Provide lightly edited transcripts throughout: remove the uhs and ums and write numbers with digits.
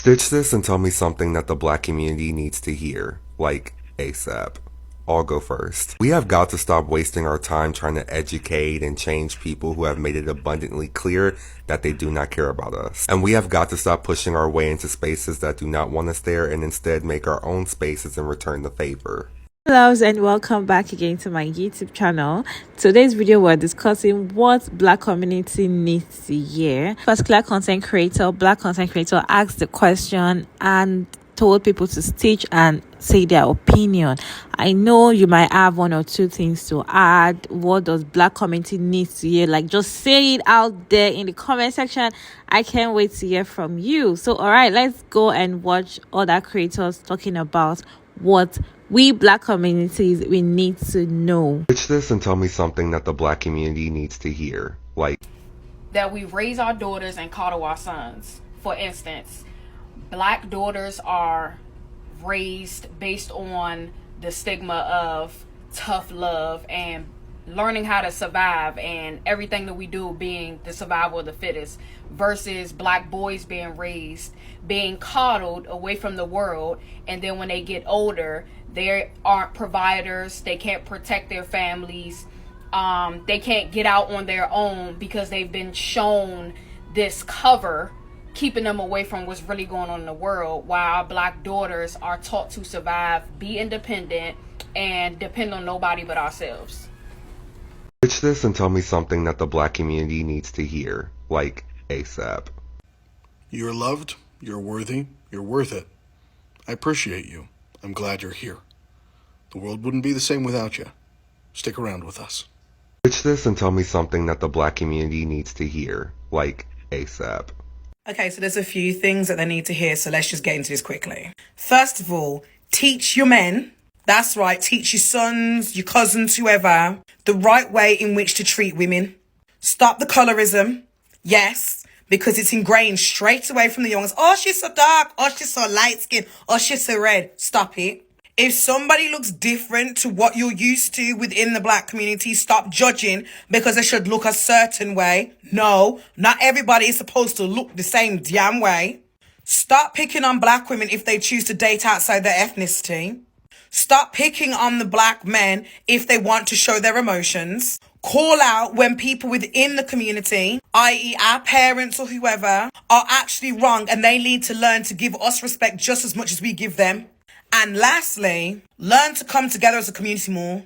Stitch this and tell me something that the black community needs to hear, like ASAP. I'll go first. We have got to stop wasting our time trying to educate and change people who have made it abundantly clear that they do not care about us. And we have got to stop pushing our way into spaces that do not want us there and instead make our own spaces and return the favor. Hello and welcome back again to my YouTube channel. Today's video we're discussing what black community needs to hear. Black content creator asked the question and told people to stitch and say their opinion. I know you might have one or two things to add. What does black community need to hear? Like, just say it out there in the comment section. I can't wait to hear from you. So all right, let's go and watch other creators talking about what we black communities we need to know. Stitch this and tell me something that the black community needs to hear, like that we raise our daughters and coddle our sons. For instance, black daughters are raised based on the stigma of tough love and learning how to survive, and everything that we do being the survival of the fittest, versus black boys being raised being coddled away from the world, and then when they get older they aren't providers, they can't protect their families, they can't get out on their own because they've been shown this cover keeping them away from what's really going on in the world, while our black daughters are taught to survive, be independent, and depend on nobody but ourselves. Stitch this and tell me something that the black community needs to hear, like ASAP. You're loved, you're worthy, you're worth it. I appreciate you. I'm glad you're here. The world wouldn't be the same without you. Stick around with us. Stitch this and tell me something that the black community needs to hear, like ASAP. Okay, so there's a few things that they need to hear, so let's just get into this quickly. First of all, teach your men, that's right, teach your sons, your cousins, whoever, the right way in which to treat women. Stop the colorism, yes, because it's ingrained straight away from the youngest. Oh, she's so dark, oh, she's so light skinned, oh, she's so red. Stop it. If somebody looks different to what you're used to within the black community, stop judging because they should look a certain way. No, not everybody is supposed to look the same damn way. Stop picking on black women if they choose to date outside their ethnicity. Stop picking on the black men if they want to show their emotions. Call out when people within the community, i.e. our parents or whoever, are actually wrong, and they need to learn to give us respect just as much as we give them. And lastly, learn to come together as a community more.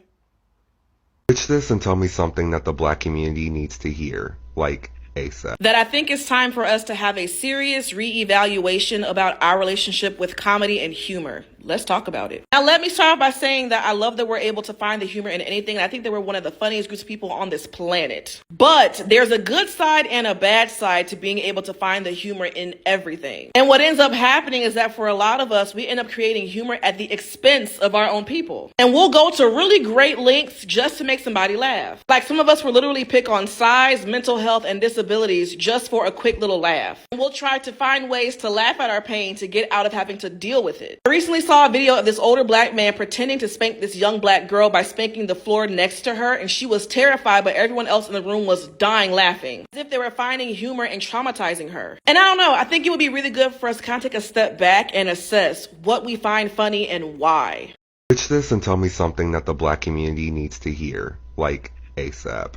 Stitch this and tell me something that the black community needs to hear, like ASAP. That I think it's time for us to have a serious reevaluation about our relationship with comedy and humor. Let's talk about it. Now, let me start by saying that I love that we're able to find the humor in anything. I think that we're one of the funniest groups of people on this planet. But there's a good side and a bad side to being able to find the humor in everything. And what ends up happening is that for a lot of us, we end up creating humor at the expense of our own people. And we'll go to really great lengths just to make somebody laugh. Like, some of us will literally pick on size, mental health, and disabilities just for a quick little laugh. And we'll try to find ways to laugh at our pain to get out of having to deal with it. I recently saw a video of this older black man pretending to spank this young black girl by spanking the floor next to her, and she was terrified, but everyone else in the room was dying laughing, as if they were finding humor and traumatizing her. And I don't know, I think it would be really good for us to kind of take a step back and assess what we find funny and why. Stitch this and tell me something that the black community needs to hear, like ASAP.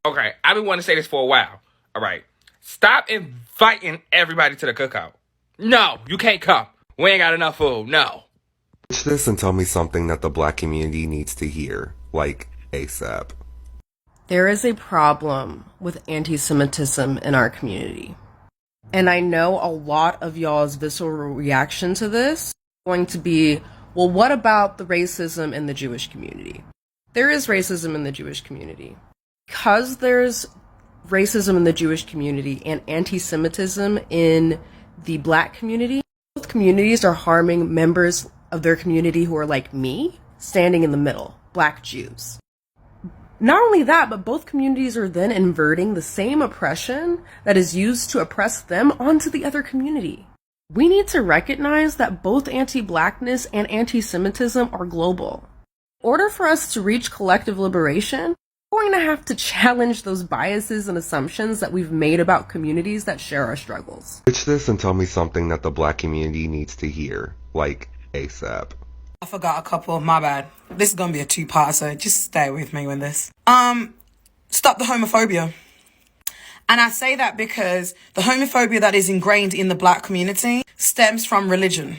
Okay, I've been wanting to say this for a while. All right, stop inviting everybody to the cookout. No, you can't come. We ain't got enough food, no. Stitch this and tell me something that the black community needs to hear, like ASAP. There is a problem with anti-Semitism in our community. And I know a lot of y'all's visceral reaction to this is going to be, well, what about the racism in the Jewish community? There is racism in the Jewish community. Because there's racism in the Jewish community and anti-Semitism in the black community, both communities are harming members of their community who are like me, standing in the middle, black Jews. Not only that, but both communities are then inverting the same oppression that is used to oppress them onto the other community. We need to recognize that both anti-blackness and anti-Semitism are global. In order for us to reach collective liberation, going to have to challenge those biases and assumptions that we've made about communities that share our struggles. Pitch this and tell me something that the black community needs to hear, like ASAP. I forgot a couple, my bad. This is gonna be a two-part, so just stay with me with this. Stop the homophobia. And I say that because the homophobia that is ingrained in the black community stems from religion.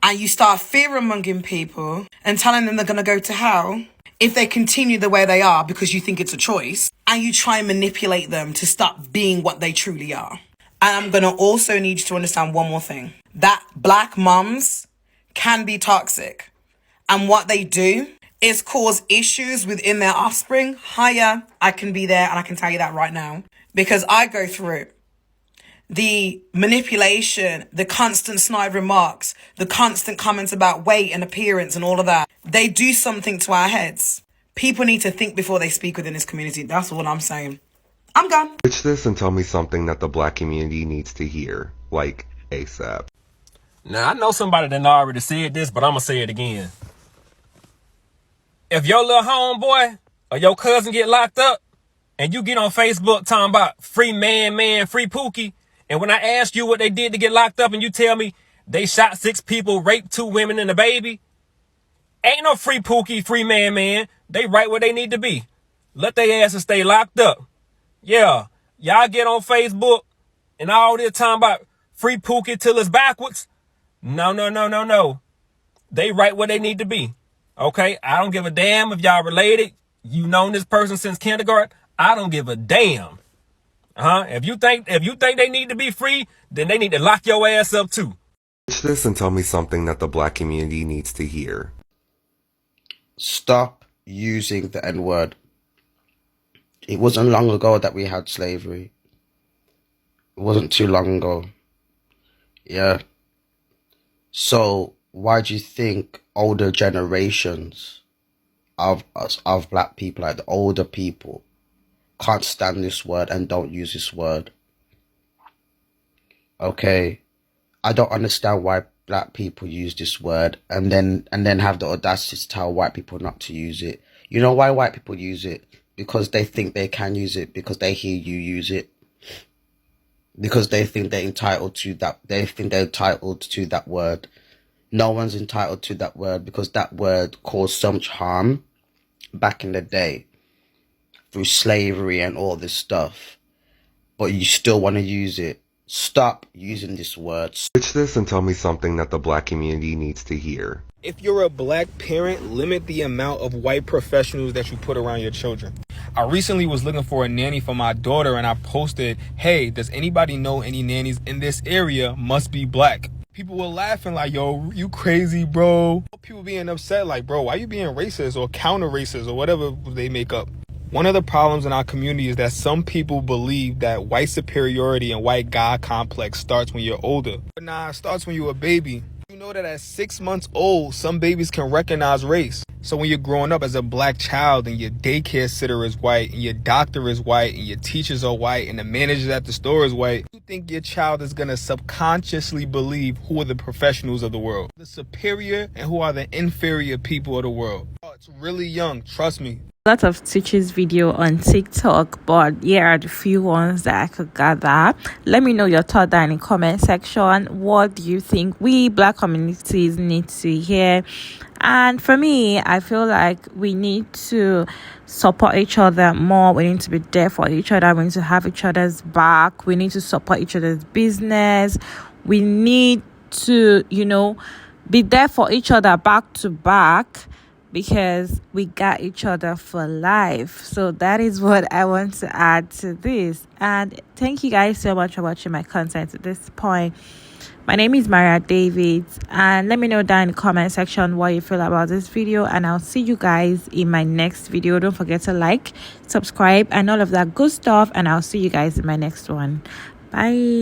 And you start fear-mongering people and telling them they're gonna go to hell if they continue the way they are because you think it's a choice, and you try and manipulate them to stop being what they truly are. And I'm gonna also need you to understand one more thing. That black mums can be toxic. And what they do is cause issues within their offspring. Hiya, I can be there and I can tell you that right now. Because I go through it. The manipulation, the constant snide remarks, the constant comments about weight and appearance and all of that. They do something to our heads. People need to think before they speak within this community. That's what I'm saying. I'm gone. Pitch this and tell me something that the black community needs to hear, like ASAP. Now, I know somebody that already said this, but I'm going to say it again. If your little homeboy or your cousin get locked up and you get on Facebook talking about free man, free Pookie, and when I ask you what they did to get locked up and you tell me they shot 6 people, raped 2 women and a baby, ain't no free Pookie, free man. They right where they need to be. Let their asses stay locked up. Yeah, y'all get on Facebook and all this time about free Pookie till it's backwards. No. They right where they need to be. Okay, I don't give a damn if y'all related. You known this person since kindergarten. I don't give a damn. If you think they need to be free, then they need to lock your ass up too. Pitch this and tell me something that the black community needs to hear. Stop using the N-word. It wasn't long ago that we had slavery. It wasn't too long ago. Yeah. So why do you think older generations of black people, like the older people, can't stand this word and don't use this word? Okay, I don't understand why black people use this word and then have the audacity to tell white people not to use it. You know why white people use it? Because they think they can use it, because they hear you use it, because they think they're entitled to that. They think they're entitled to that word. No one's entitled to that word, because that word caused so much harm back in the day through slavery and all this stuff. But you still want to use it. Stop using this word. Pitch this and tell me something that the black community needs to hear. If you're a black parent, limit the amount of white professionals that you put around your children. I recently was looking for a nanny for my daughter and I posted, hey, does anybody know any nannies in this area? Must be black. People were laughing like, yo, you crazy, bro. People being upset like, bro, why you being racist or counter racist or whatever they make up? One of the problems in our community is that some people believe that white superiority and white God complex starts when you're older. But nah, it starts when you're a baby. You know that at 6 months old, some babies can recognize race. So when you're growing up as a black child and your daycare sitter is white and your doctor is white and your teachers are white and the managers at the store is white, you think your child is going to subconsciously believe who are the professionals of the world, the superior and who are the inferior people of the world. Oh, it's really young, trust me. Lot of teachers video on TikTok, but here are the few ones that I could gather. Let me know your thought down in the comment section. What do you think we black communities need to hear? And for me, I feel like we need to support each other more. We need to be there for each other. We need to have each other's back. We need to support each other's business. We need to, be there for each other back to back, because we got each other for life. So that is what I want to add to this. And thank you guys so much for watching my content at this point. My name is Maria Davids, and let me know down in the comment section what you feel about this video, and I'll see you guys in my next video. Don't forget to like, subscribe, and all of that good stuff, and I'll see you guys in my next one. Bye.